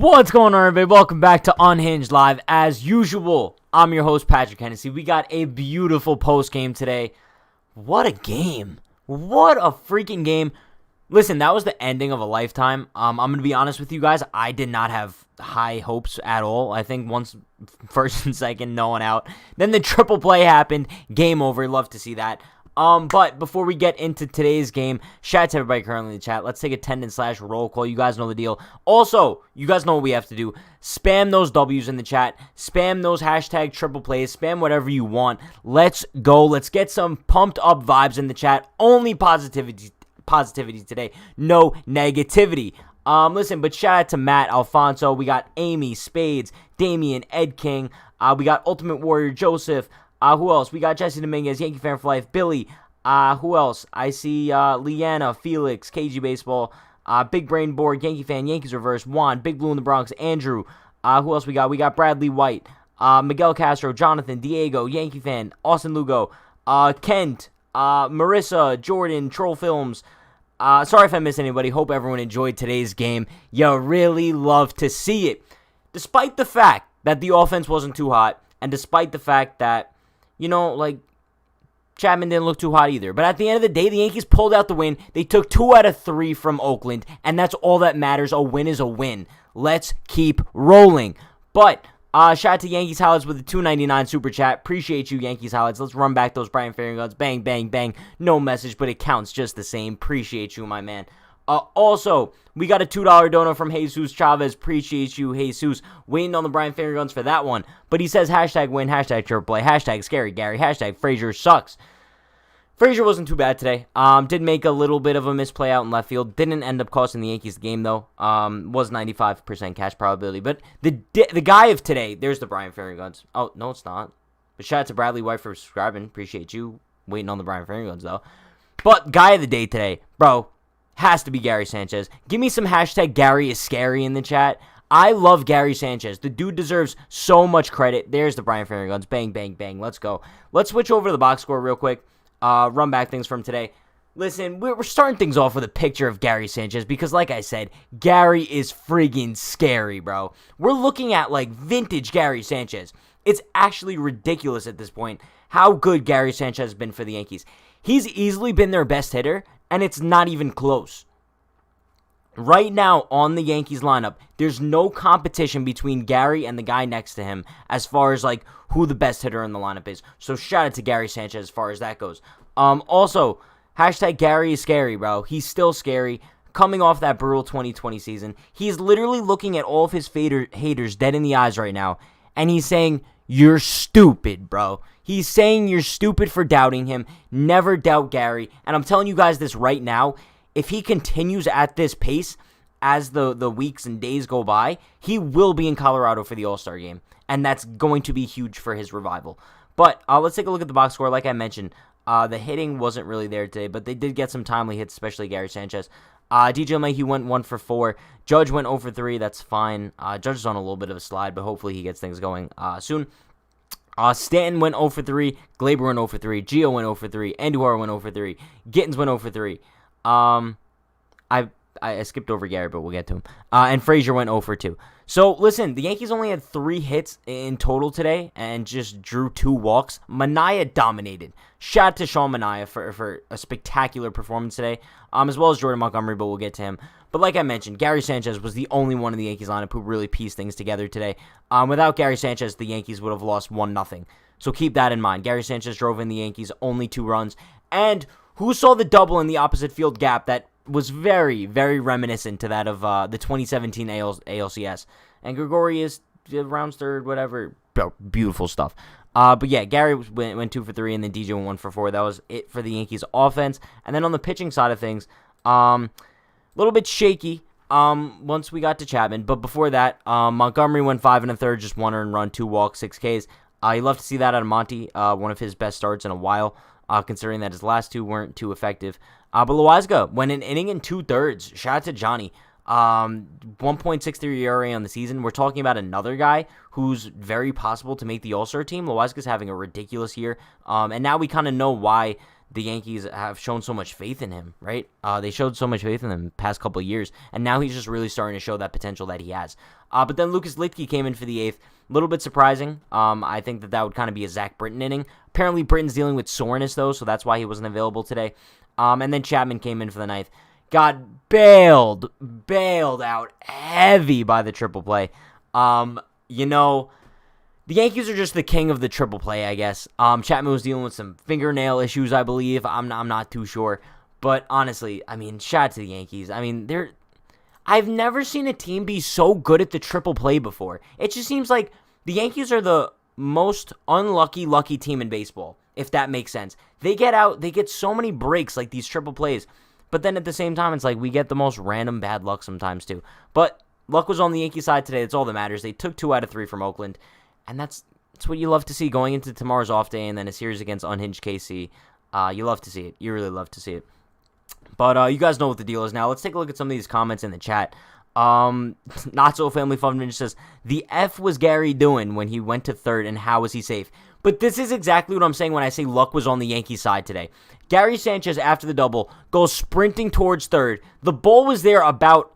What's going on, everybody? Welcome back to Unhinged Live. As usual, I'm your host, Patrick Hennessy. We got a beautiful post-game today. What a game. What a freaking game. Listen, that was the ending of a lifetime. I'm going to be honest with you guys. I did not have high hopes at all. I think once first and second, no one out. Then the triple play happened. Game over. Love to see that. But before we get into today's game, shout out to everybody currently in the chat. Let's take attendance/roll call. You guys know the deal. Also, you guys know what we have to do. Spam those W's in the chat. Spam those hashtag triple plays. Spam whatever you want. Let's go. Let's get some pumped up vibes in the chat. Only positivity today. No negativity. Listen, but shout out to Matt, Alfonso. We got Amy, Spades, Damian, Ed King. We got Ultimate Warrior, Joseph. Who else? We got Jesse Dominguez, Yankee Fan for Life, Billy. Who else? I see Leanna, Felix, KG Baseball, Big Brain Board, Yankee Fan, Yankees Reverse, Juan, Big Blue in the Bronx, Andrew. Who else we got? We got Bradley White, Miguel Castro, Jonathan, Diego, Yankee Fan, Austin Lugo, Kent, Marissa, Jordan, Troll Films. Sorry if I missed anybody. Hope everyone enjoyed today's game. You really love to see it. Despite the fact that the offense wasn't too hot, and despite the fact that Chapman didn't look too hot either. But at the end of the day, the Yankees pulled out the win. They took 2 out of 3 from Oakland, and that's all that matters. A win is a win. Let's keep rolling. But shout out to Yankees Highlights with the $2.99 super chat. Appreciate you, Yankees Highlights. Let's run back those Brian Ferry guns. Bang, bang, bang. No message, but it counts just the same. Appreciate you, my man. Also, we got a $2 donor from Jesus Chavez. Appreciate you, Jesus. Waiting on the Brian Ferry guns for that one. But he says hashtag win, hashtag triple play, hashtag scary Gary, hashtag Frazier sucks. Frazier wasn't too bad today. Did make a little bit of a misplay out in left field. Didn't end up costing the Yankees the game, though. Was 95% catch probability. But the guy of today, there's the Brian Ferry guns. Oh, no, it's not. But shout out to Bradley White for subscribing. Appreciate you. Waiting on the Brian Ferry guns, though. But guy of the day today, bro, has to be Gary Sanchez. Give me some hashtag Gary is scary in the chat. I love Gary Sanchez. The dude deserves so much credit. There's the Brian Ferry guns. Bang, bang, bang. Let's go. Let's switch over to the box score real quick. Run back things from today. Listen, we're starting things off with a picture of Gary Sanchez because, like I said, Gary is friggin' scary, bro. We're looking at, vintage Gary Sanchez. It's actually ridiculous at this point how good Gary Sanchez has been for the Yankees. He's easily been their best hitter, and it's not even close. Right now on the Yankees lineup, there's no competition between Gary and the guy next to him as far as who the best hitter in the lineup is. So shout out to Gary Sanchez as far as that goes. Also, hashtag Gary is scary, bro. He's still scary. Coming off that brutal 2020 season, he's literally looking at all of his haters dead in the eyes right now, and he's saying, "You're stupid, bro." He's saying you're stupid for doubting him. Never doubt Gary. And I'm telling you guys this right now. If he continues at this pace as the weeks and days go by, he will be in Colorado for the All-Star game. And that's going to be huge for his revival. But let's take a look at the box score. Like I mentioned, the hitting wasn't really there today, but they did get some timely hits, especially Gary Sanchez. DJ LeMahieu went 1 for 4. Judge went 0 for 3. That's fine. Judge is on a little bit of a slide, but hopefully he gets things going soon. Stanton went 0 for 3, Glaber went 0 for 3, Gio went 0 for 3, Andujar went 0 for 3, Gittins went 0 for 3. I skipped over Gary, but we'll get to him. And Frazier went 0 for 2. So, listen, the Yankees only had 3 hits in total today and just drew 2 walks. Manaea dominated. Shout out to Sean Manaea for a spectacular performance today, as well as Jordan Montgomery, but we'll get to him. But like I mentioned, Gary Sanchez was the only one in the Yankees lineup who really pieced things together today. Without Gary Sanchez, the Yankees would have lost 1-0. So keep that in mind. Gary Sanchez drove in the Yankees only 2 runs. And who saw the double in the opposite field gap that was very, very reminiscent to that of the 2017 ALCS. And Gregorius rounds third, whatever. Beautiful stuff. But yeah, Gary went 2 for 3, and then DJ went 1 for 4. That was it for the Yankees offense. And then on the pitching side of things, a little bit shaky once we got to Chapman. But before that, Montgomery went 5 1/3, just 1 earned run, 2 walks, 6 Ks. You love to see that out of Monty, one of his best starts in a while, considering that his last 2 weren't too effective. But Loaiza went an inning and 2/3. Shout out to Johnny. 1.63 ERA on the season. We're talking about another guy who's very possible to make the All-Star team. Loaiza's having a ridiculous year. And now we kind of know why the Yankees have shown so much faith in him, right? They showed so much faith in him the past couple of years, and now he's just really starting to show that potential that he has. But then Lucas Littke came in for the 8th. A little bit surprising. I think that would kind of be a Zach Britton inning. Apparently, Britton's dealing with soreness, though, so that's why he wasn't available today. And then Chapman came in for the 9th. Got bailed out heavy by the triple play. The Yankees are just the king of the triple play, I guess. Chapman was dealing with some fingernail issues, I believe. I'm not too sure. But honestly, I mean, shout out to the Yankees. I mean, I've never seen a team be so good at the triple play before. It just seems like the Yankees are the most lucky team in baseball, if that makes sense. They get so many breaks, like these triple plays. But then at the same time, it's like we get the most random bad luck sometimes, too. But luck was on the Yankee side today. That's all that matters. They took 2 out of 3 from Oakland. And that's what you love to see going into tomorrow's off day and then a series against Unhinged KC. You love to see it. You really love to see it. But you guys know what the deal is now. Let's take a look at some of these comments in the chat. Not So Family Fun Ninja says, the F was Gary doing when he went to third and how was he safe? But this is exactly what I'm saying when I say luck was on the Yankee side today. Gary Sanchez, after the double, goes sprinting towards third. The ball was there about,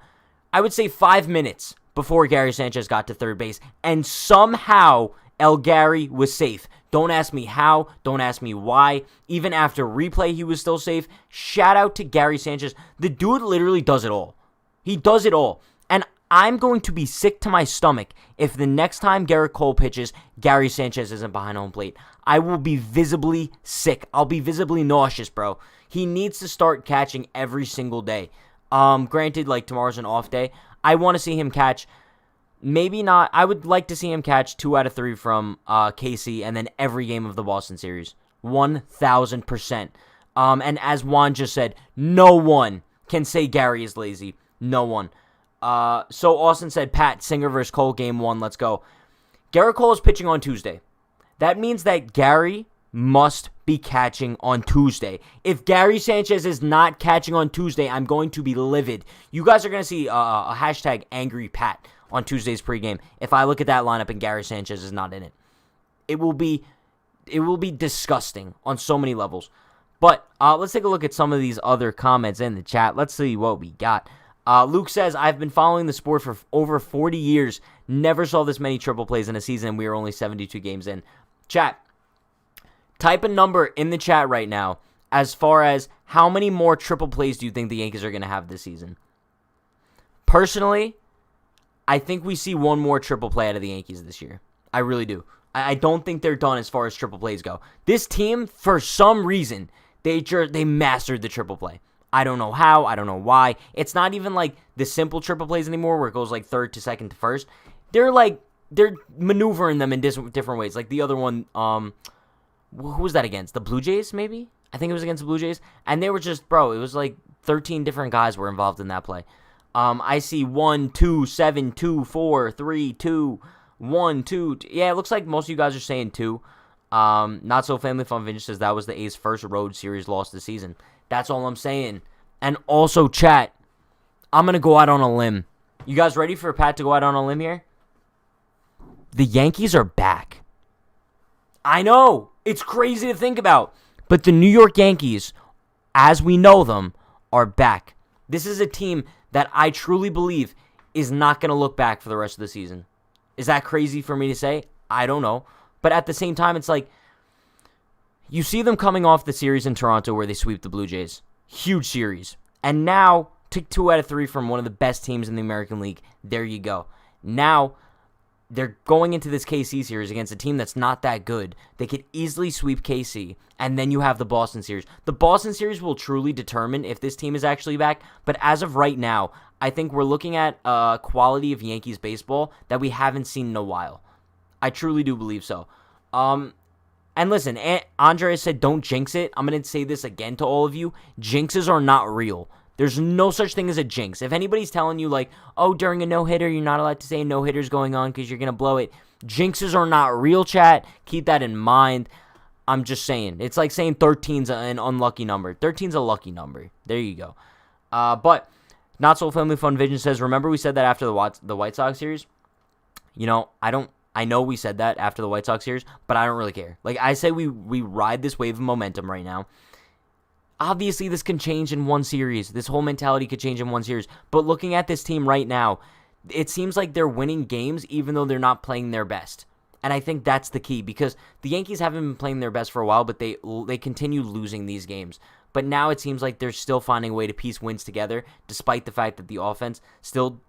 I would say, 5 minutes before Gary Sanchez got to third base, and somehow El Gary was safe. Don't ask me how, don't ask me why. Even after replay, he was still safe. Shout out to Gary Sanchez. The dude literally does it all. He does it all. And I'm going to be sick to my stomach if the next time Garrett Cole pitches, Gary Sanchez isn't behind home plate. I will be visibly sick. I'll be visibly nauseous, bro. He needs to start catching every single day. Granted, like, tomorrow's an off day. I want to see him catch, maybe not, I would like to see him catch 2 out of 3 from KC and then every game of the Boston series. 1,000%. And as Juan just said, no one can say Gary is lazy. No one. So Austin said, Pat, Singer versus Cole, game 1, let's go. Garrett Cole is pitching on Tuesday. That means that Gary must be catching on Tuesday. If Gary Sanchez is not catching on Tuesday, I'm going to be livid. You guys are going to see a hashtag Angry Pat on Tuesday's pregame if I look at that lineup and Gary Sanchez is not in it. It will be disgusting on so many levels. But let's take a look at some of these other comments in the chat. Let's see what we got. Luke says, I've been following the sport for over 40 years. Never saw this many triple plays in a season, and we are only 72 games in. Chat, type a number in the chat right now as far as how many more triple plays do you think the Yankees are going to have this season? Personally, I think we see one more triple play out of the Yankees this year. I really do. I don't think they're done as far as triple plays go. This team, for some reason, they mastered the triple play. I don't know how. I don't know why. It's not even like the simple triple plays anymore where it goes like third to second to first. They're maneuvering them in different ways. Like the other one, who was that against? The Blue Jays, maybe? I think it was against the Blue Jays. And they were just, bro, it was like 13 different guys were involved in that play. I see 1, 2, 7, 2, 4, 3, 2, 1, 2. Yeah, it looks like most of you guys are saying 2. Not So Family Fun Vintage says that was the A's first road series loss this season. That's all I'm saying. And also, chat, I'm going to go out on a limb. You guys ready for Pat to go out on a limb here? The Yankees are back. I know. It's crazy to think about. But the New York Yankees, as we know them, are back. This is a team that I truly believe is not going to look back for the rest of the season. Is that crazy for me to say? I don't know. But at the same time, it's like, you see them coming off the series in Toronto where they sweep the Blue Jays. Huge series. And now, took 2 out of 3 from one of the best teams in the American League. There you go. Now, they're going into this KC series against a team that's not that good. They could easily sweep KC, and then you have the Boston series. The Boston series will truly determine if this team is actually back, but as of right now, I think we're looking at a quality of Yankees baseball that we haven't seen in a while. I truly do believe so. And listen, Andre said don't jinx it. I'm going to say this again to all of you. Jinxes are not real. There's no such thing as a jinx. If anybody's telling you, like, oh, during a no-hitter, you're not allowed to say no-hitter's going on because you're going to blow it. Jinxes are not real, chat. Keep that in mind. I'm just saying. It's like saying 13's an unlucky number. 13's a lucky number. There you go. But Not So Family Fun Vision says, remember we said that after the White Sox series? You know, I know we said that after the White Sox series, but I don't really care. Like, I say we ride this wave of momentum right now. Obviously, this can change in one series. This whole mentality could change in one series. But looking at this team right now, it seems like they're winning games even though they're not playing their best. And I think that's the key because the Yankees haven't been playing their best for a while, but they continue losing these games. But now it seems like they're still finding a way to piece wins together, despite the fact that the offense still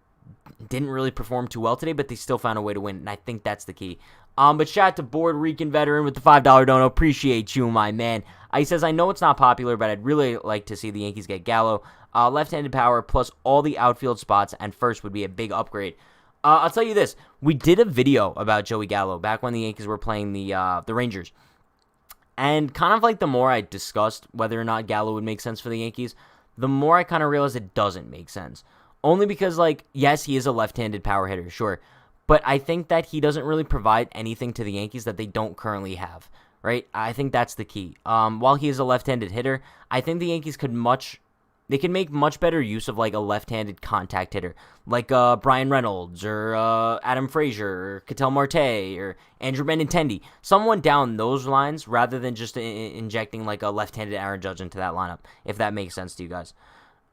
didn't really perform too well today, but they still found a way to win, and I think that's the key. But shout out to Board Rican Veteran with the $5 dono. Appreciate you, my man. He says, I know it's not popular, but I'd really like to see the Yankees get Gallo. Left-handed power plus all the outfield spots, and first would be a big upgrade. I'll tell you this. We did a video about Joey Gallo back when the Yankees were playing the Rangers. And kind of like the more I discussed whether or not Gallo would make sense for the Yankees, the more I kind of realized it doesn't make sense. Only because, like, yes, he is a left-handed power hitter, sure. But I think that he doesn't really provide anything to the Yankees that they don't currently have, right? I think that's the key. While he is a left-handed hitter, I think the Yankees could make much better use of, like, a left-handed contact hitter, like Brian Reynolds or Adam Frazier or Ketel Marte or Andrew Benintendi. Someone down those lines rather than just injecting, like, a left-handed Aaron Judge into that lineup, if that makes sense to you guys.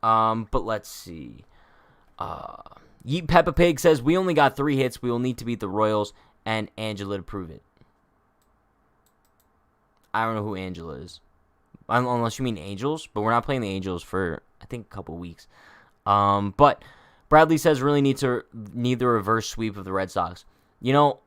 But let's see. Yeet Peppa Pig says, we only got 3 hits. We will need to beat the Royals and Angela to prove it. I don't know who Angela is. Unless you mean Angels, but we're not playing the Angels for, I think, a couple weeks. But Bradley says, really need the reverse sweep of the Red Sox. You know,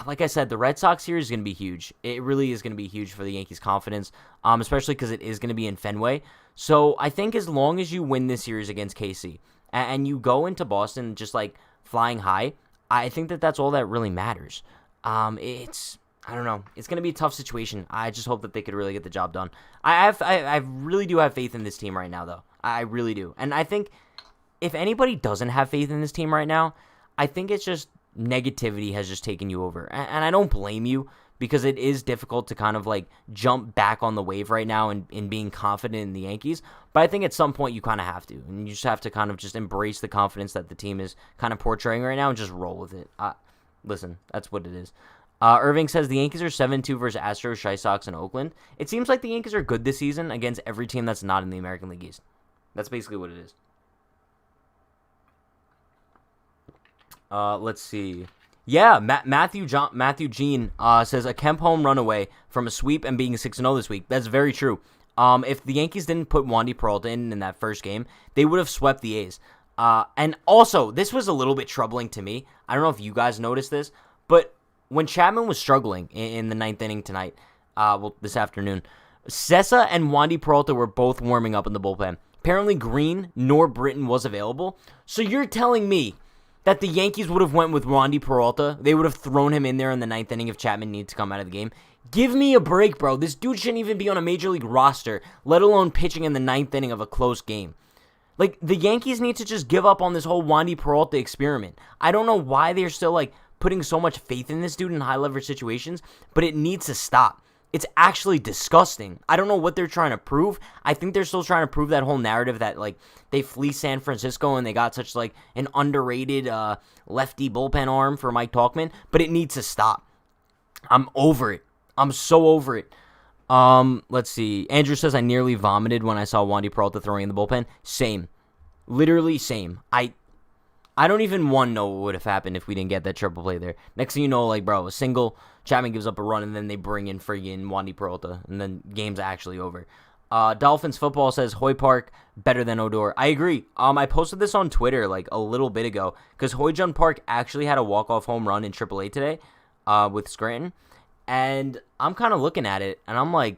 like I said, the Red Sox series is going to be huge. It really is going to be huge for the Yankees' confidence, especially because it is going to be in Fenway. So I think as long as you win this series against KC, and you go into Boston just, like, flying high, I think that's all that really matters. I don't know. It's going to be a tough situation. I just hope that they could really get the job done. I really do have faith in this team right now, though. I really do. And I think if anybody doesn't have faith in this team right now, I think it's just negativity has just taken you over. And I don't blame you because it is difficult to kind of, like, jump back on the wave right now and being confident in the Yankees. But I think at some point you kind of have to. And you just have to kind of just embrace the confidence that the team is kind of portraying right now and just roll with it. Listen, that's what it is. Irving says the Yankees are 7-2 versus Astros, Chi Sox, and Oakland. It seems like the Yankees are good this season against every team that's not in the American League East. That's basically what it is. Let's see. Yeah, Matthew Jean says a Kemp home run away from a sweep and being 6-0 this week. That's very true. If the Yankees didn't put Wandy Peralta in that first game, they would have swept the A's. And also, this was a little bit troubling to me. I don't know if you guys noticed this, but when Chapman was struggling in the 9th inning tonight, this afternoon, Sessa and Wandy Peralta were both warming up in the bullpen. Apparently Green nor Britton was available. So you're telling me that the Yankees would have went with Wandy Peralta? They would have thrown him in there in the 9th inning if Chapman needed to come out of the game? Give me a break, bro. This dude shouldn't even be on a major league roster, let alone pitching in the 9th inning of a close game. Like, the Yankees need to just give up on this whole Wandy Peralta experiment. I don't know why they're still, like, putting so much faith in this dude in high-leverage situations, but it needs to stop. It's actually disgusting. I don't know what they're trying to prove. I think they're still trying to prove that whole narrative that, like, they fleeced San Francisco and they got such, like, an underrated lefty bullpen arm for Mike Tauchman, but it needs to stop. I'm over it. I'm so over it. Let's see. Andrew says, I nearly vomited when I saw Wandy Peralta throwing in the bullpen. Same. Literally same. I don't even know what would have happened if we didn't get that triple play there. Next thing you know, like, bro, a single, Chapman gives up a run, and then they bring in friggin' Wandy Peralta, and then game's actually over. Dolphins Football says, Hoy Park, better than Odor. I agree. I posted this on Twitter, like, a little bit ago, because Hoy Jun Park actually had a walk-off home run in AAA today with Scranton, and I'm kind of looking at it, and I'm like,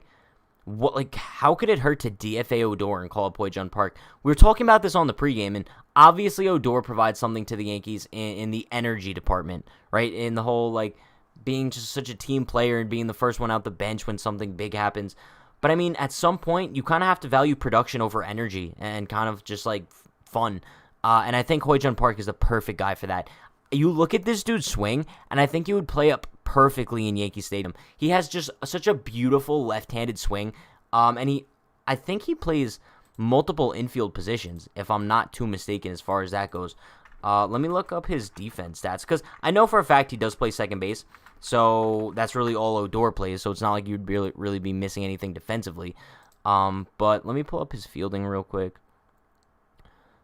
what? Like, how could it hurt to DFA Odor and call up Hoy Jun Park? We were talking about this on the pregame, and obviously Odor provides something to the Yankees in the energy department, right? In the whole, like, being just such a team player and being the first one out the bench when something big happens. But, I mean, at some point, you kind of have to value production over energy and kind of just, like, fun. And I think Hoy Jun Park is the perfect guy for that. You look at this dude's swing, and I think he would play up perfectly in Yankee Stadium. He has just such a beautiful left-handed swing, and I think he plays multiple infield positions, if I'm not too mistaken as far as that goes. Let me look up his defense stats, because I know for a fact he does play second base, so that's really all Odor plays, so it's not like you'd really be missing anything defensively. But let me pull up his fielding real quick.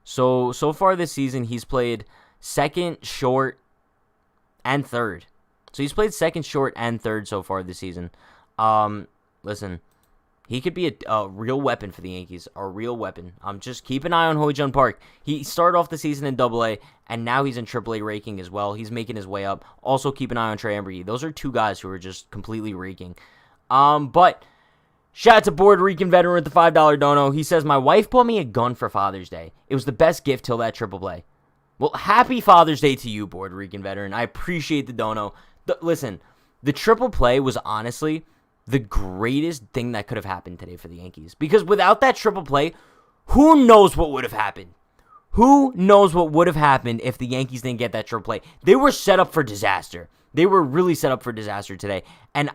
So far this season, he's played second, short, and third. So he's played second, short, and third so far this season. Listen, he could be a real weapon for the Yankees, a real weapon. Just keep an eye on Ho-Jun Park. He started off the season in Double-A, and now he's in Triple-A raking as well. He's making his way up. Also, keep an eye on Trey Ambrose. Those are two guys who are just completely raking. But shout out to Puerto Rican veteran with the $5 dono. He says, my wife bought me a gun for Father's Day. It was the best gift till that triple play. Well, happy Father's Day to you, Puerto Rican veteran. I appreciate the dono. Listen, the triple play was honestly the greatest thing that could have happened today for the Yankees. Because without that triple play, who knows what would have happened? Who knows what would have happened if the Yankees didn't get that triple play? They were set up for disaster. They were really set up for disaster today. And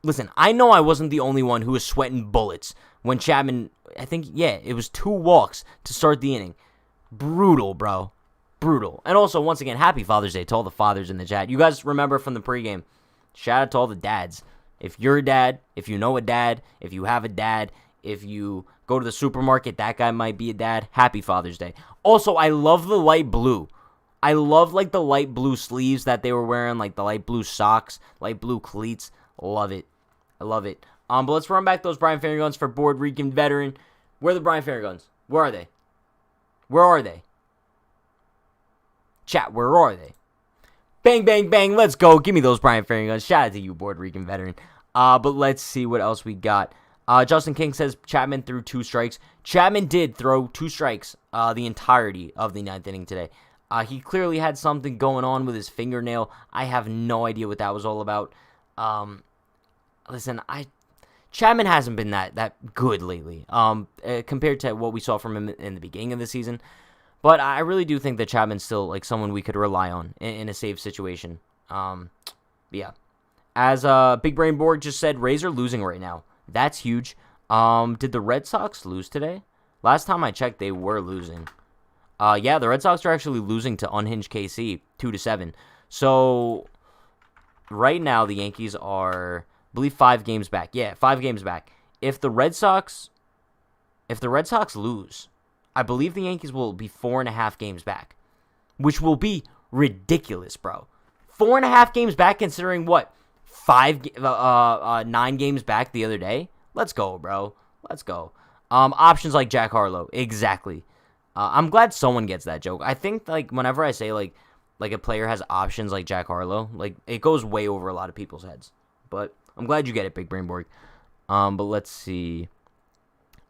listen, I know I wasn't the only one who was sweating bullets when Chapman, it was 2 walks to start the inning. Brutal, bro. Brutal. And also, once again, happy Father's Day to all the fathers in the chat. You guys remember from the pregame, shout out to all the dads. If you're a dad, if you know a dad, if you have a dad, if you go to the supermarket, that guy might be a dad. Happy Father's Day. Also, I love the light blue. I love, the light blue sleeves that they were wearing, the light blue socks, light blue cleats. Love it. I love it. But let's run back those Brian Ferry guns for Puerto Rican veteran. Where are the Brian Ferry guns? Where are they? Where are they? Chat, where are they? Bang, bang, bang. Let's go. Give me those Brian Ferry guns. Shout out to you, Puerto Rican veteran. But let's see what else we got. Justin King says Chapman threw 2 strikes. Chapman did throw 2 strikes the entirety of the 9th inning today. He clearly had something going on with his fingernail. I have no idea what that was all about. Listen, Chapman hasn't been that good lately compared to what we saw from him in the beginning of the season. But I really do think that Chapman's still someone we could rely on in a safe situation. Yeah. As Big Brain Borg just said, Rays are losing right now. That's huge. Did the Red Sox lose today? Last time I checked, they were losing. Yeah, the Red Sox are actually losing to Unhinged KC 2-7. So right now the Yankees are, I believe, 5 games back. Yeah, 5 games back. If the Red Sox lose, I believe the Yankees will be 4.5 games back, which will be ridiculous, bro. 4.5 games back, considering what 9 games back the other day. Let's go, bro. Let's go. Options like Jack Harlow, exactly. I'm glad someone gets that joke. I think whenever I say like a player has options like Jack Harlow, it goes way over a lot of people's heads. But I'm glad you get it, Big Brain Borg. But let's see.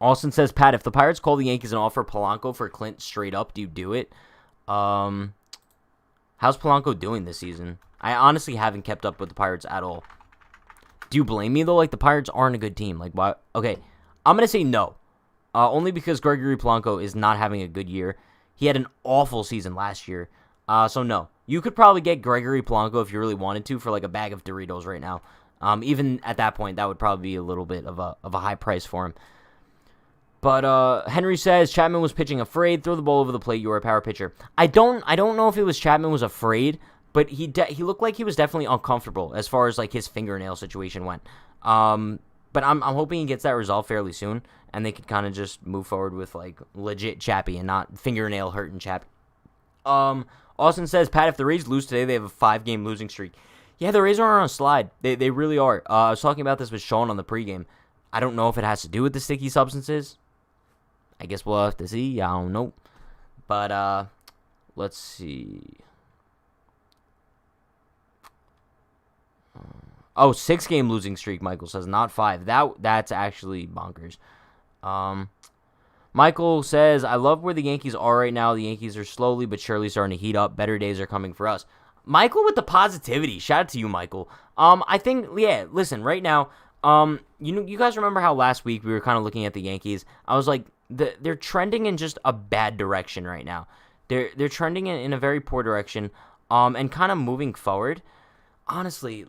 Austin says, Pat, if the Pirates call the Yankees and offer Polanco for Clint straight up, do you do it? How's Polanco doing this season? I honestly haven't kept up with the Pirates at all. Do you blame me, though? The Pirates aren't a good team. Why? Okay, I'm going to say no. Only because Gregory Polanco is not having a good year. He had an awful season last year. So no. You could probably get Gregory Polanco if you really wanted to for a bag of Doritos right now. Even at that point, that would probably be a little bit of a high price for him. But Henry says Chapman was pitching afraid. Throw the ball over the plate. You were a power pitcher. I don't know if it was Chapman was afraid, but he looked like he was definitely uncomfortable as far as his fingernail situation went. But I'm hoping he gets that resolved fairly soon, and they could kind of just move forward with legit Chappie and not fingernail hurting Chappie. Austin says, Pat, if the Rays lose today, they have a 5-game losing streak. Yeah, the Rays are on a slide. They really are. I was talking about this with Sean on the pregame. I don't know if it has to do with the sticky substances. I guess we'll have to see. I don't know. But let's see. 6-game losing streak, Michael says, not 5. That's actually bonkers. Michael says, I love where the Yankees are right now. The Yankees are slowly but surely starting to heat up. Better days are coming for us. Michael with the positivity. Shout out to you, Michael. I think, yeah, listen, right now, you guys remember how last week we were kind of looking at the Yankees? I was like, they're trending in just a bad direction right now. They're trending in a very poor direction, and kind of moving forward. Honestly,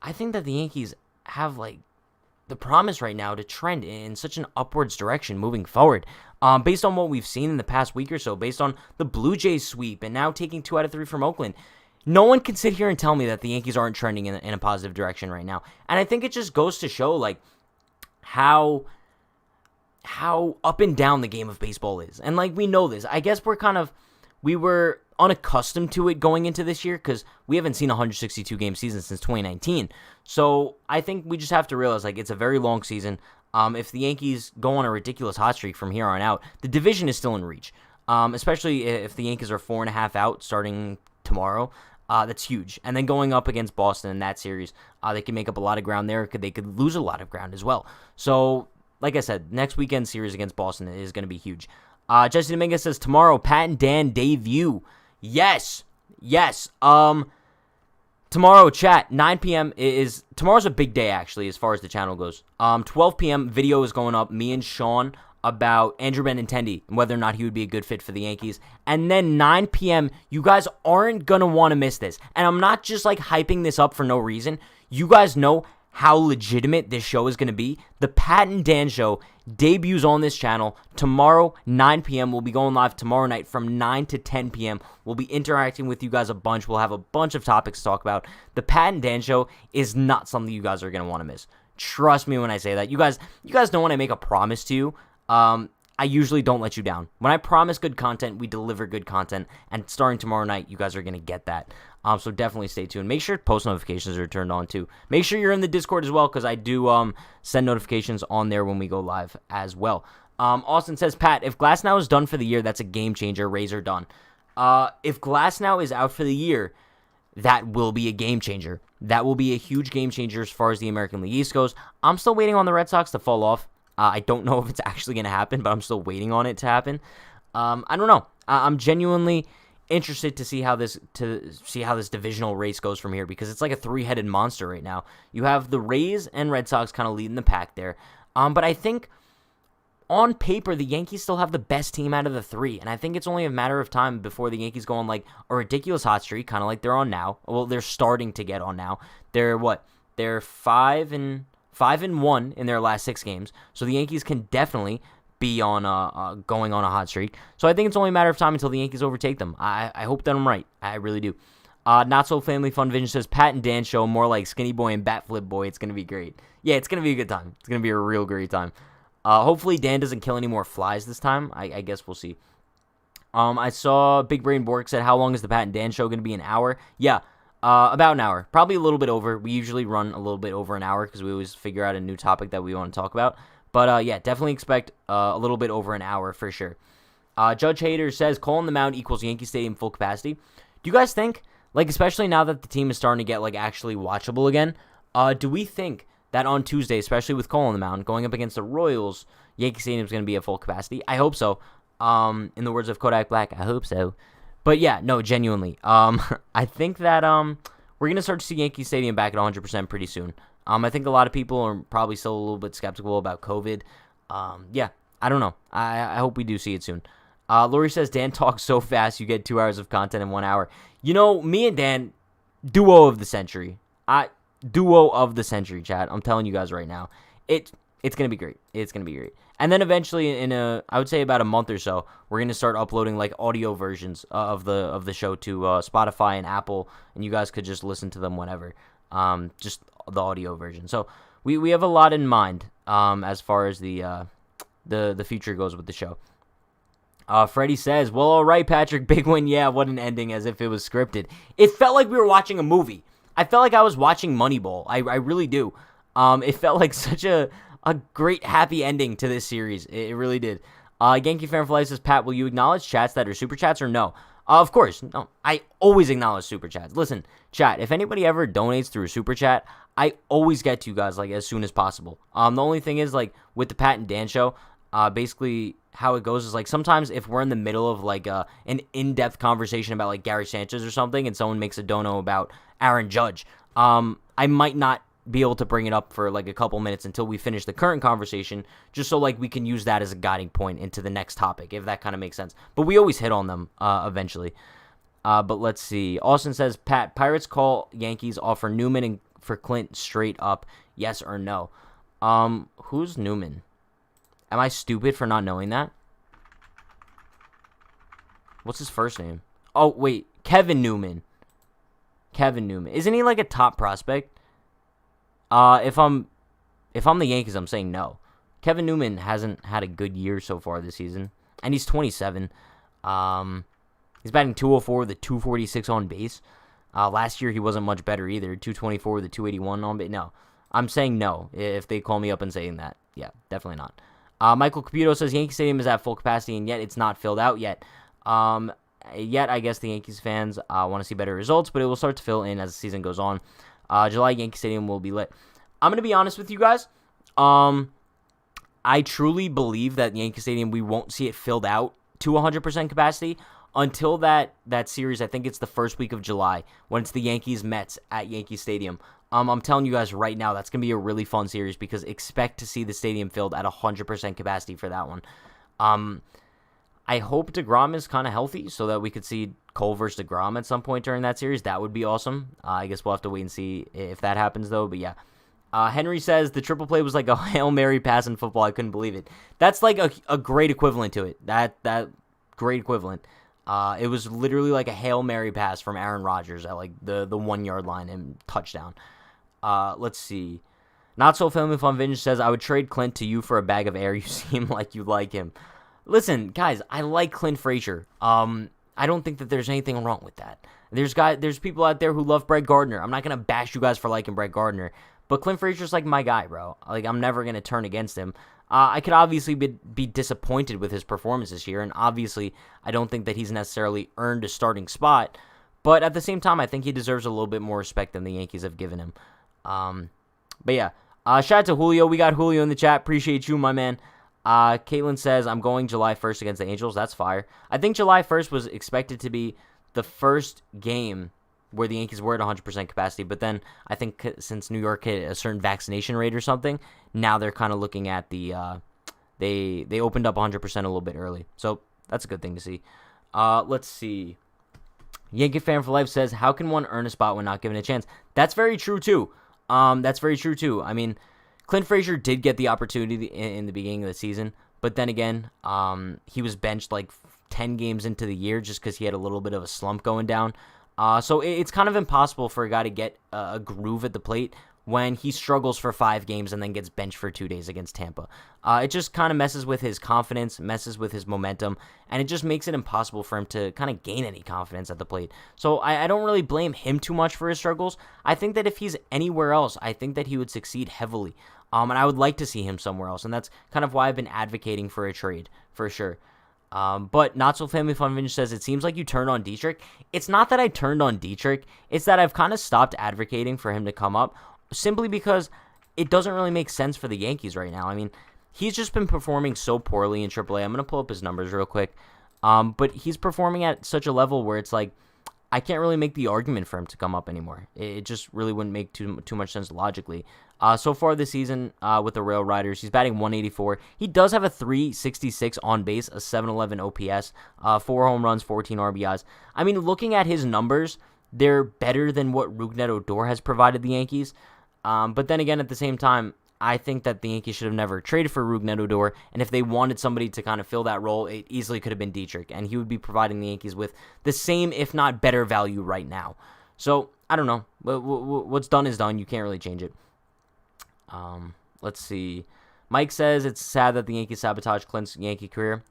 I think that the Yankees have the promise right now to trend in such an upwards direction moving forward. Based on what we've seen in the past week or so, based on the Blue Jays sweep and now taking 2 out of 3 from Oakland, no one can sit here and tell me that the Yankees aren't trending in a positive direction right now. And I think it just goes to show how how up and down the game of baseball is. And like we know this. I guess we were unaccustomed to it going into this year because we haven't seen a 162 game season since 2019. So I think we just have to realize like it's a very long season. If the Yankees go on a ridiculous hot streak from here on out, the division is still in reach. Especially if the Yankees are 4.5 out starting tomorrow. That's huge. And then going up against Boston in that series, they can make up a lot of ground there. They could lose a lot of ground as well. So, like I said, next weekend series against Boston is going to be huge. Jesse Dominguez says, tomorrow, Pat and Dan debut. Yes. Tomorrow, chat, 9 p.m. Tomorrow's a big day, actually, as far as the channel goes. 12 p.m. video is going up, me and Sean, about Andrew Benintendi and whether or not he would be a good fit for the Yankees. And then 9 p.m., you guys aren't going to want to miss this. And I'm not just like hyping this up for no reason. You guys know how legitimate this show is going to be. The Pat and Dan Show debuts on this channel tomorrow, 9 p.m. We'll be going live tomorrow night from 9 to 10 p.m. We'll be interacting with you guys a bunch. We'll have a bunch of topics to talk about. The Pat and Dan Show is not something you guys are going to want to miss. Trust me when I say that. You guys know when I make a promise to you, I usually don't let you down. When I promise good content, we deliver good content. And starting tomorrow night, you guys are going to get that. So definitely stay tuned. Make sure post notifications are turned on too. Make sure you're in the Discord as well because I do send notifications on there when we go live as well. Austin says, Pat, if Glasnow is done for the year, that's a game changer. Rays are done. If Glasnow is out for the year, that will be a game changer. That will be a huge game changer as far as the American League East goes. I'm still waiting on the Red Sox to fall off. I don't know if it's actually going to happen, but I'm still waiting on it to happen. I don't know. I'm genuinely interested to see how this divisional race goes from here because it's like a three-headed monster right now. You have the Rays and Red Sox kind of leading the pack there. But I think on paper the Yankees still have the best team out of the three, and I think it's only a matter of time before the Yankees go on like a ridiculous hot streak, kind of like they're on now. Well, they're starting to get on now. They're 5-1 in their last 6 games. So the Yankees can definitely be on going on a hot streak. So I think it's only a matter of time until the Yankees overtake them. I hope that I'm right. I really do. Not So Family Fun Vision says, Pat and Dan Show, more like Skinny Boy and Bat Flip Boy. It's going to be great. Yeah, it's going to be a good time. It's going to be a real great time. Hopefully Dan doesn't kill any more flies this time. I guess we'll see. I saw Big Brain Bork said, how long is the Pat and Dan Show going to be? An hour? Yeah. About an hour. Probably a little bit over. We usually run a little bit over an hour because we always figure out a new topic that we want to talk about. But, yeah, definitely expect a little bit over an hour for sure. Judge Hader says, Cole on the mound equals Yankee Stadium full capacity. Do you guys think, like, especially now that the team is starting to get, like, actually watchable again, do we think that on Tuesday, especially with Cole on the mound, going up against the Royals, Yankee Stadium is going to be at full capacity? I hope so. In the words of Kodak Black, I hope so. But yeah, no, genuinely. I think that we're going to start to see Yankee Stadium back at 100% pretty soon. I think a lot of people are probably still a little bit skeptical about COVID. Yeah, I don't know. I hope we do see it soon. Lori says, Dan talks so fast you get 2 hours of content in 1 hour. You know, me and Dan, duo of the century. Duo of the century, chat. I'm telling you guys right now. It's going to be great. It's going to be great. And then eventually I would say about a month or so, we're going to start uploading like audio versions of the show to Spotify and Apple, and you guys could just listen to them whenever. Just the audio version. So we have a lot in mind as far as the future goes with the show. Freddie says, well, all right, Patrick, big win. Yeah, what an ending, as if it was scripted. It felt like we were watching a movie. I felt like I was watching Moneyball. I really do. It felt like such a great, happy ending to this series. It really did. Yankee Fan for Life says, Pat, will you acknowledge chats that are super chats or no? Of course. No, I always acknowledge super chats. Listen, chat, if anybody ever donates through a super chat, I always get to you guys like as soon as possible. The only thing is like with the Pat and Dan Show, basically how it goes is like sometimes if we're in the middle of like an in-depth conversation about like Gary Sanchez or something and someone makes a dono about Aaron Judge, I might not be able to bring it up for like a couple minutes until we finish the current conversation, just so like we can use that as a guiding point into the next topic, if that kind of makes sense. But we always hit on them eventually. But let's see. Austin says, Pat, Pirates call Yankees offer Newman and for Clint straight up, yes or no? Who's Newman? Am I stupid for not knowing that? What's his first name? Oh, wait. Kevin Newman. Kevin Newman. Isn't he like a top prospect? If I'm the Yankees, I'm saying no. Kevin Newman hasn't had a good year so far this season, and he's 27. He's batting 204 with a 246 on base. Last year he wasn't much better either, 224 with a 281 on base. No, I'm saying no if they call me up and saying that. Yeah, definitely not. Michael Caputo says Yankee Stadium is at full capacity, and yet it's not filled out yet. Yet I guess the Yankees fans want to see better results, but it will start to fill in as the season goes on. July Yankee Stadium will be lit. I'm going to be honest with you guys. I truly believe that Yankee Stadium, we won't see it filled out to 100% capacity until that series. I think it's the first week of July when it's the Yankees-Mets at Yankee Stadium. I'm telling you guys right now, that's going to be a really fun series because expect to see the stadium filled at 100% capacity for that one. I hope DeGrom is kind of healthy so that we could see Cole versus DeGrom at some point during that series. That would be awesome. I guess we'll have to wait and see if that happens, though. But yeah. Henry says the triple play was like a Hail Mary pass in football. I couldn't believe it. That's like a great equivalent to it. That great equivalent. It was literally like a Hail Mary pass from Aaron Rodgers at like the 1 yard line and touchdown. Let's see. Not So Family Fun Vintage says, I would trade Clint to you for a bag of air. You seem like you like him. Listen, guys, I like Clint Frazier. I don't think that there's anything wrong with that. There's people out there who love Brett Gardner. I'm not going to bash you guys for liking Brett Gardner. But Clint Frazier's like my guy, bro. Like, I'm never going to turn against him. I could obviously be disappointed with his performance this year, and obviously I don't think that he's necessarily earned a starting spot. But at the same time, I think he deserves a little bit more respect than the Yankees have given him. But yeah, shout out to Julio. We got Julio in the chat. Appreciate you, my man. Caitlin says, I'm going July 1st against the Angels. That's fire. I think July 1st was expected to be the first game where the Yankees were at 100% capacity, but then I think since New York hit a certain vaccination rate or something, now they're kind of looking at the, they opened up 100% a little bit early, so that's a good thing to see. Let's see. Yankee Fan for Life says, how can one earn a spot when not given a chance? That's very true, too. I mean, Clint Frazier did get the opportunity in the beginning of the season, but then again, he was benched like 10 games into the year just because he had a little bit of a slump going down. So it's kind of impossible for a guy to get a groove at the plate when he struggles for 5 games and then gets benched for 2 days against Tampa. It just kind of messes with his confidence, messes with his momentum, and it just makes it impossible for him to kind of gain any confidence at the plate. So I don't really blame him too much for his struggles. I think that if he's anywhere else, I think that he would succeed heavily. And I would like to see him somewhere else, and that's kind of why I've been advocating for a trade, for sure. But Not So Family Fun Vintage says, it seems like you turned on Dietrich. It's not that I turned on Dietrich. It's that I've kind of stopped advocating for him to come up simply because it doesn't really make sense for the Yankees right now. I mean, he's just been performing so poorly in AAA. I'm going to pull up his numbers real quick. But he's performing at such a level where it's like, I can't really make the argument for him to come up anymore. It just really wouldn't make too much sense logically. So far this season with the Rail Riders, he's batting 184. He does have a 366 on base, a 711 OPS, 4 home runs, 14 RBIs. I mean, looking at his numbers, they're better than what Rougned Odor has provided the Yankees. But then again, at the same time, I think that the Yankees should have never traded for Rougned Odor, and if they wanted somebody to kind of fill that role, it easily could have been Dietrich, and he would be providing the Yankees with the same, if not better, value right now. So, I don't know. What's done is done. You can't really change it. Let's see. Mike says it's sad that the Yankees sabotaged Clint's Yankee career.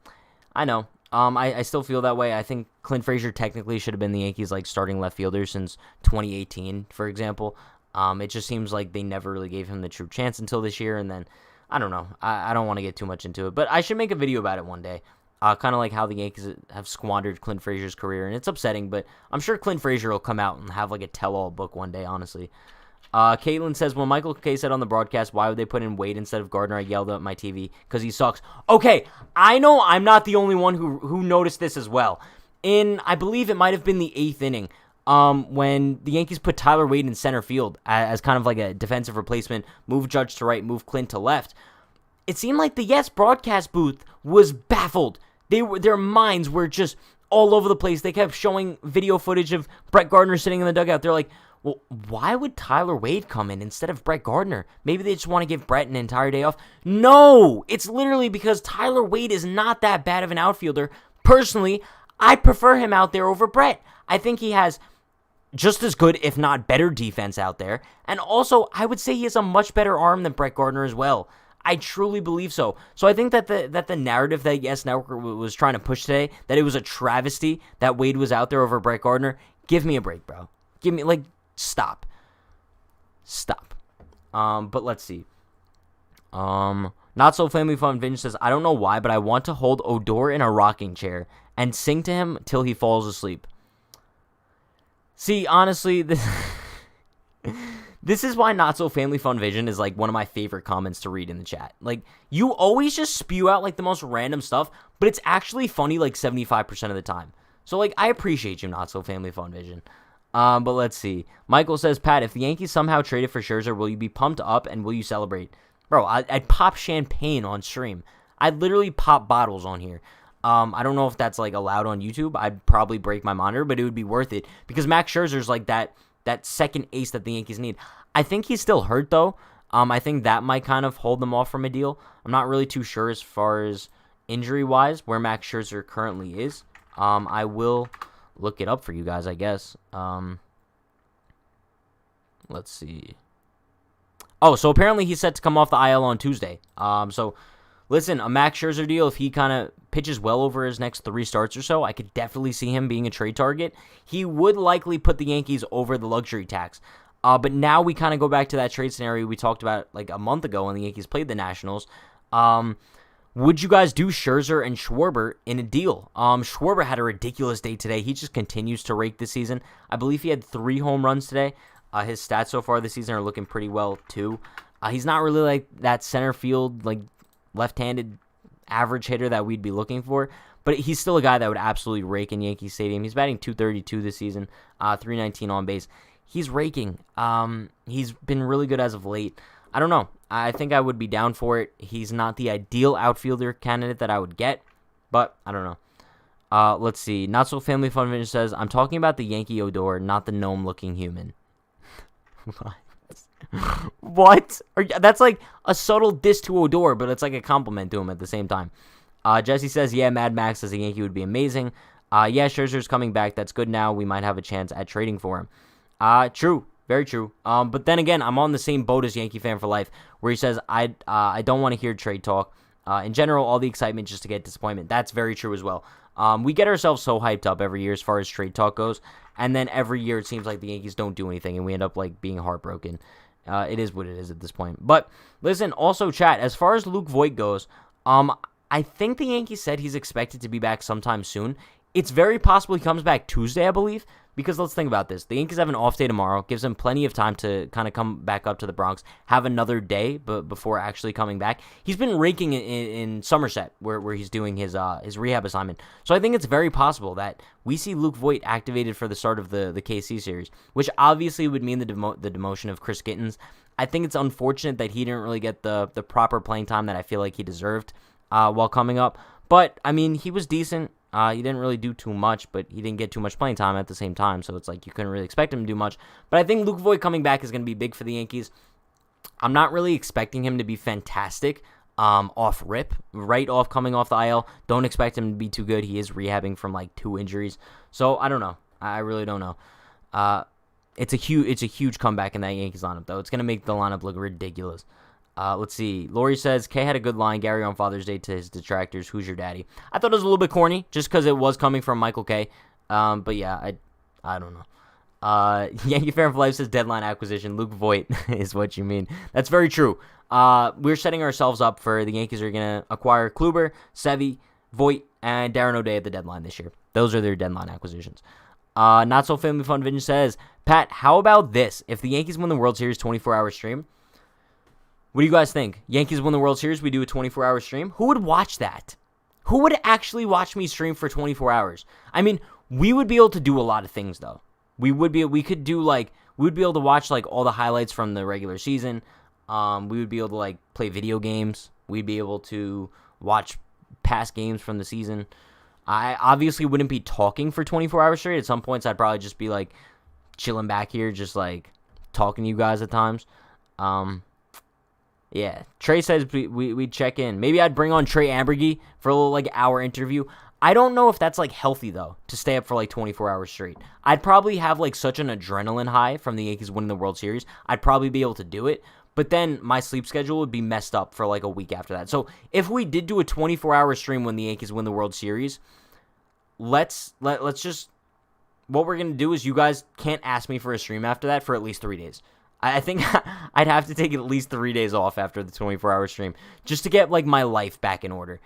I know. I still feel that way. I think Clint Frazier technically should have been the Yankees' starting left fielder since 2018, for example. It just seems like they never really gave him the true chance until this year, and then, I don't know. I don't want to get too much into it, but I should make a video about it one day. Kind of like how the Yankees have squandered Clint Frazier's career, and it's upsetting, but I'm sure Clint Frazier will come out and have a tell-all book one day, honestly. Caitlin says, when Michael Kay said on the broadcast, why would they put in Wade instead of Gardner? I yelled at my TV because he sucks. Okay, I know I'm not the only one who noticed this as well. I believe it might have been the 8th inning, when the Yankees put Tyler Wade in center field as kind of like a defensive replacement, move Judge to right, move Clint to left. It seemed like the Yes broadcast booth was baffled. Their minds were just all over the place. They kept showing video footage of Brett Gardner sitting in the dugout. They're like, well, why would Tyler Wade come in instead of Brett Gardner? Maybe they just want to give Brett an entire day off. No! It's literally because Tyler Wade is not that bad of an outfielder. Personally, I prefer him out there over Brett. I think he has just as good, if not better, defense out there. And also, I would say he has a much better arm than Brett Gardner as well. I truly believe so. So I think that the narrative that Yes Network was trying to push today, that it was a travesty that Wade was out there over Brett Gardner, give me a break, bro. Give me, stop. But let's see. Not So Family Fun Vince says, I don't know why, but I want to hold Odor in a rocking chair and sing to him till he falls asleep. See, honestly, this is why Not So Family Fun Vision is one of my favorite comments to read in the chat. You always just spew out the most random stuff, but it's actually funny 75% of the time. So I appreciate you, Not So Family Fun Vision. But let's see. Michael says, Pat, if the Yankees somehow traded for Scherzer, will you be pumped up and will you celebrate? Bro, I'd pop champagne on stream. I'd literally pop bottles on here. I don't know if that's allowed on YouTube. I'd probably break my monitor, but it would be worth it because Max Scherzer's that second ace that the Yankees need. I think he's still hurt though. I think that might kind of hold them off from a deal. I'm not really too sure as far as injury-wise where Max Scherzer currently is. I will look it up for you guys, I guess. Let's see. Oh, so apparently he's set to come off the IL on Tuesday. So listen, a Max Scherzer deal, if he kind of pitches well over his next 3 starts or so, I could definitely see him being a trade target. He would likely put the Yankees over the luxury tax. But now we kind of go back to that trade scenario we talked about a month ago when the Yankees played the Nationals. Would you guys do Scherzer and Schwarber in a deal? Schwarber had a ridiculous day today. He just continues to rake this season. I believe he had 3 home runs today. His stats so far this season are looking pretty well, too. He's not really that center field, left-handed average hitter that we'd be looking for, but he's still a guy that would absolutely rake in Yankee Stadium. He's batting .232 this season, .319 on base. He's raking. He's been really good as of late. I don't know. I think I would be down for it. He's not the ideal outfielder candidate that I would get, but I don't know. Let's see. Not So Family Fun Vision says, I'm talking about the Yankee Odor, not the gnome-looking human. What? That's a subtle diss to Odor, but it's a compliment to him at the same time. Jesse says, yeah, Mad Max as a Yankee would be amazing. Yeah, Scherzer's coming back. That's good now. We might have a chance at trading for him. True. Very true. But then again, I'm on the same boat as Yankee Fan for Life, where he says, I don't want to hear trade talk. In general, all the excitement just to get disappointment. That's very true as well. We get ourselves so hyped up every year as far as trade talk goes, and then every year it seems like the Yankees don't do anything, and we end up being heartbroken. It is what it is at this point. But listen, also chat, as far as Luke Voit goes, I think the Yankees said he's expected to be back sometime soon. It's very possible he comes back Tuesday, I believe, because let's think about this. The Yankees have an off day tomorrow, gives them plenty of time to kind of come back up to the Bronx, have another day before actually coming back. He's been raking in Somerset, where he's doing his rehab assignment. So I think it's very possible that we see Luke Voit activated for the start of the KC series, which obviously would mean the demotion of Chris Gittens. I think it's unfortunate that he didn't really get the proper playing time that I feel like he deserved while coming up. But, I mean, he was decent. He didn't really do too much, but he didn't get too much playing time at the same time, so it's you couldn't really expect him to do much. But I think Luke Voit coming back is going to be big for the Yankees. I'm not really expecting him to be fantastic off rip, right off coming off the IL. Don't expect him to be too good. He is rehabbing from 2 injuries, so I don't know. I really don't know. It's a huge comeback in that Yankees lineup, though. It's going to make the lineup look ridiculous. Let's see. Lori says, Kay had a good line, Gary, on Father's Day to his detractors. Who's your daddy? I thought it was a little bit corny, just because it was coming from Michael Kay. But yeah, I don't know. Yankee Fan for Life says, deadline acquisition. Luke Voit is what you mean. That's very true. We're setting ourselves up for the Yankees are going to acquire Kluber, Sevy, Voit, and Darren O'Day at the deadline this year. Those are their deadline acquisitions. Not So Family Fun Vision says, Pat, how about this? If the Yankees win the World Series 24-hour stream, what do you guys think? Yankees win the World Series, we do a 24-hour stream? Who would watch that? Who would actually watch me stream for 24 hours? I mean, we would be able to do a lot of things, though. We would be able to watch, all the highlights from the regular season. We would be able to, play video games. We'd be able to watch past games from the season. I obviously wouldn't be talking for 24 hours straight. At some points, I'd probably just be, chilling back here, just, talking to you guys at times. Yeah, Trey says we'd check in. Maybe I'd bring on Trey Ambergy for a little, hour interview. I don't know if that's, healthy, though, to stay up for, 24 hours straight. I'd probably have, such an adrenaline high from the Yankees winning the World Series. I'd probably be able to do it. but then my sleep schedule would be messed up for like a week after that. So if we did do a 24-hour stream when the Yankees win the World Series, let's just, what we're going to do is you guys can't ask me for a stream after that for at least 3 days. I think I'd have to take at least 3 days off after the 24-hour stream just to get like my life back in order.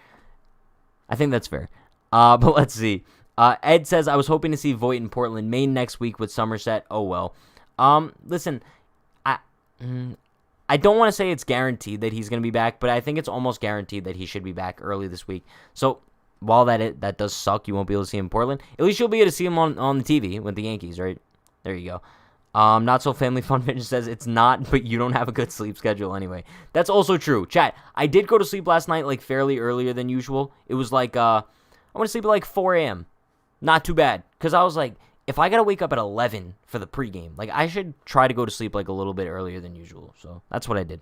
I think that's fair. But let's see. Ed says, I was hoping to see Voit in Portland, Maine next week with Somerset. Oh, well. Listen, I don't want to say it's guaranteed that he's going to be back, but I think it's almost guaranteed that he should be back early this week. So while that does suck, you won't be able to see him in Portland, at least you'll be able to see him on the TV with the Yankees, right? There you go. Not so family fun finish says it's not, but you don't have a good sleep schedule anyway. That's also true. Chat, I did go to sleep last night like fairly earlier than usual. It was like, I went to sleep at like 4 a.m. Not too bad, because I was like, if I got to wake up at 11 for the pregame, like I should try to go to sleep like a little bit earlier than usual. So that's what I did.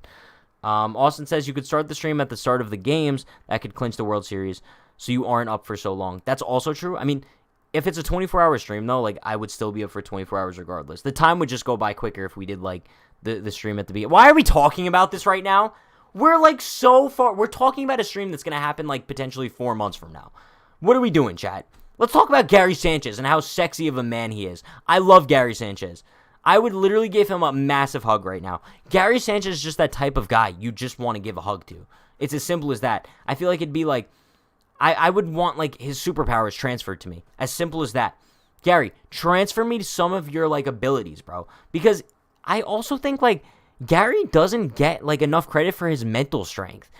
Austin says you could start the stream at the start of the games. That could clinch the World Series, so you aren't up for so long. That's also true. I mean, if it's a 24-hour stream, though, like I would still be up for 24 hours regardless. The time would just go by quicker if we did like the stream at the beginning. Why are we talking about this right now? We're like so far. We're talking about a stream that's going to happen like potentially 4 months from now. What are we doing, chat? Let's talk about Gary Sanchez and how sexy of a man he is. I love Gary Sanchez. I would literally give him a massive hug right now. Gary Sanchez is just that type of guy you just want to give a hug to. It's as simple as that. I feel like it'd be like, I would want like his superpowers transferred to me. As simple as that. Gary, transfer me to some of your like abilities, bro. Because I also think like Gary doesn't get like enough credit for his mental strength.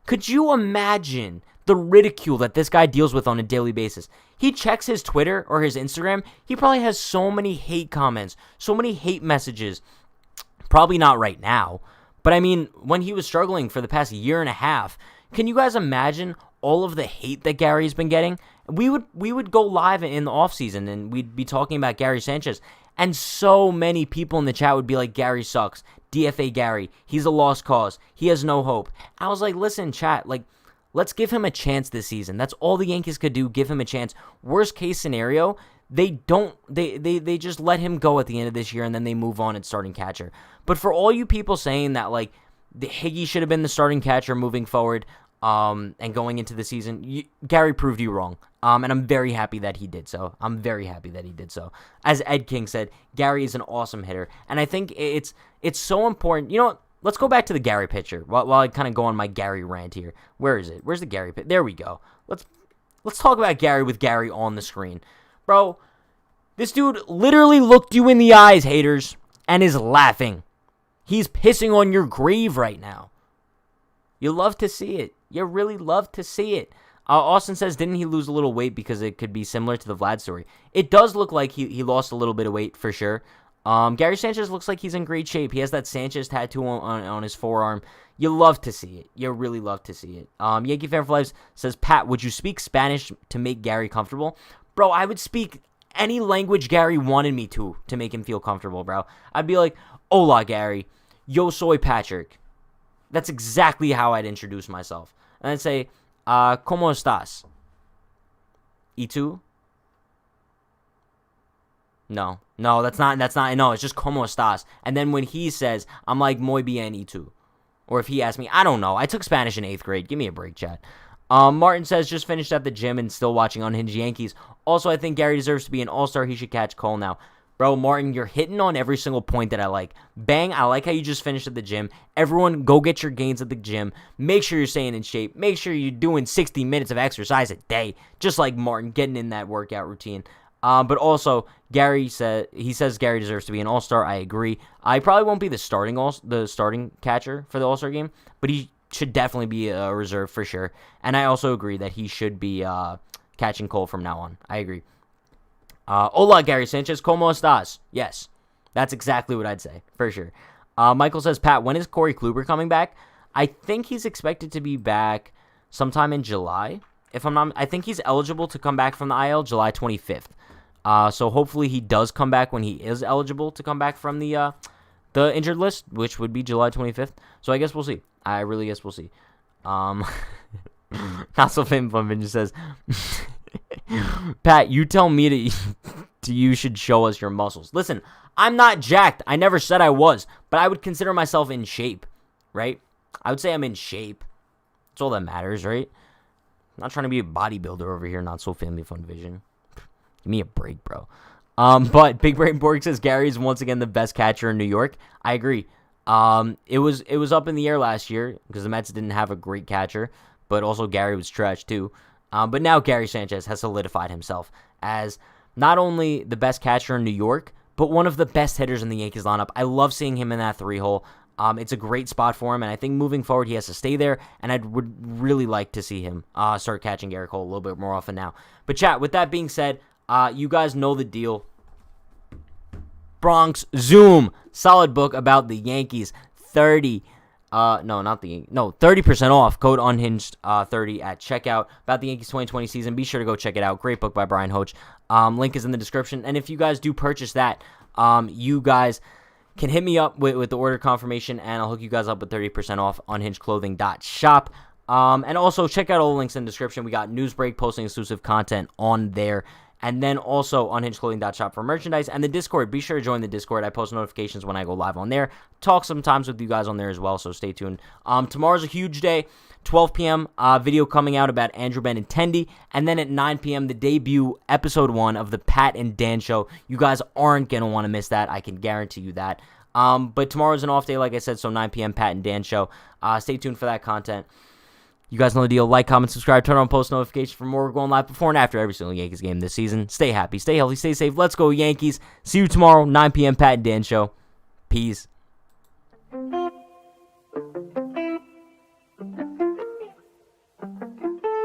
Could you imagine the ridicule that this guy deals with on a daily basis? He checks his Twitter or his Instagram. He probably has so many hate comments, so many hate messages. Probably not right now, but I mean, when he was struggling for the past year and a half, can you guys imagine all of the hate that Gary's been getting? We would go live in the offseason and we'd be talking about Gary Sanchez, and so many people in the chat would be like, Gary sucks, DFA Gary, he's a lost cause, he has no hope. I was like, listen, chat, like, let's give him a chance this season. That's all the Yankees could do, give him a chance. Worst case scenario, they just let him go at the end of this year and then they move on at starting catcher. But for all you people saying that like the Higgy should have been the starting catcher moving forward and going into the season, Gary proved you wrong. And I'm very happy that he did so. As Ed King said, Gary is an awesome hitter. And I think it's so important. You know what? Let's go back to the Gary picture while I kind of go on my Gary rant here. Where is it? Where's the Gary picture? There we go. Let's talk about Gary with Gary on the screen. Bro, this dude literally looked you in the eyes, haters, and is laughing. He's pissing on your grave right now. You love to see it. You really love to see it. Austin says, didn't he lose a little weight because it could be similar to the Vlad story? It does look like he lost a little bit of weight for sure. Gary Sanchez looks like he's in great shape. He has that Sanchez tattoo on his forearm. You love to see it. You really love to see it. Yankee Fan for Life says, Pat, would you speak Spanish to make Gary comfortable? Bro, I would speak any language Gary wanted me to make him feel comfortable, bro. I'd be like, hola, Gary. Yo soy Patrick. That's exactly how I'd introduce myself. And I'd say, ¿Cómo estás? ¿Y tú? No, that's not, no, it's just ¿Cómo estás? And then when he says, I'm like, muy bien, ¿y tú? Or if he asks me, I don't know. I took Spanish in 8th grade. Give me a break, chat. Martin says, just finished at the gym and still watching Unhinged Yankees. Also, I think Gary deserves to be an all-star. He should catch Cole now. Bro, Martin, you're hitting on every single point that I like. Bang, I like how you just finished at the gym. Everyone, go get your gains at the gym. Make sure you're staying in shape. Make sure you're doing 60 minutes of exercise a day. Just like Martin, getting in that workout routine. But also, Gary says Gary deserves to be an all-star. I agree. I probably won't be the starting catcher for the all-star game, but he should definitely be a reserve for sure. And I also agree that he should be catching Cole from now on. I agree. Hola, Gary Sanchez. ¿Cómo estás? Yes, that's exactly what I'd say, for sure. Michael says, Pat, when is Corey Kluber coming back? I think he's expected to be back sometime in July. I think he's eligible to come back from the IL July 25th. So hopefully he does come back when he is eligible to come back from the injured list, which would be July 25th. So I guess we'll see. I really guess we'll see. Not so fun just says, Pat, you tell me you should show us your muscles. Listen, I'm not jacked. I never said I was, but I would consider myself in shape, right? I would say I'm in shape. That's all that matters, right? I'm not trying to be a bodybuilder over here, not so family fun vision. Give me a break, bro. But Big Brain Borg says Gary is once again the best catcher in New York. I agree. It was up in the air last year because the Mets didn't have a great catcher, but also Gary was trash too. But now Gary Sanchez has solidified himself as not only the best catcher in New York, but one of the best hitters in the Yankees lineup. I love seeing him in that 3-hole. It's a great spot for him, and I think moving forward he has to stay there, and I would really like to see him start catching Gerrit Cole a little bit more often now. But chat, with that being said, you guys know the deal. Bronx Zoom, solid book about the Yankees. 30% off. Code Unhinged 30 at checkout about the Yankees 2020 season. Be sure to go check it out. Great book by Brian Hoach. Link is in the description. And if you guys do purchase that, you guys can hit me up with the order confirmation, and I'll hook you guys up with 30% off unhingedclothing.shop. And also check out all the links in the description. We got Newsbreak posting exclusive content on there. And then also unhingedclothing.shop for merchandise. And the Discord, be sure to join the Discord. I post notifications when I go live on there. Talk sometimes with you guys on there as well, so stay tuned. Tomorrow's a huge day. 12 p.m. Video coming out about Andrew Benintendi. And then at 9 p.m., the debut episode 1 of the Pat and Dan Show. You guys aren't going to want to miss that. I can guarantee you that. But tomorrow's an off day, like I said, so 9 p.m. Pat and Dan Show. Stay tuned for that content. You guys know the deal. Like, comment, subscribe, turn on post notifications for more. We're going live before and after every single Yankees game this season. Stay happy, stay healthy, stay safe. Let's go, Yankees. See you tomorrow, 9 p.m. Pat and Dan Show. Peace.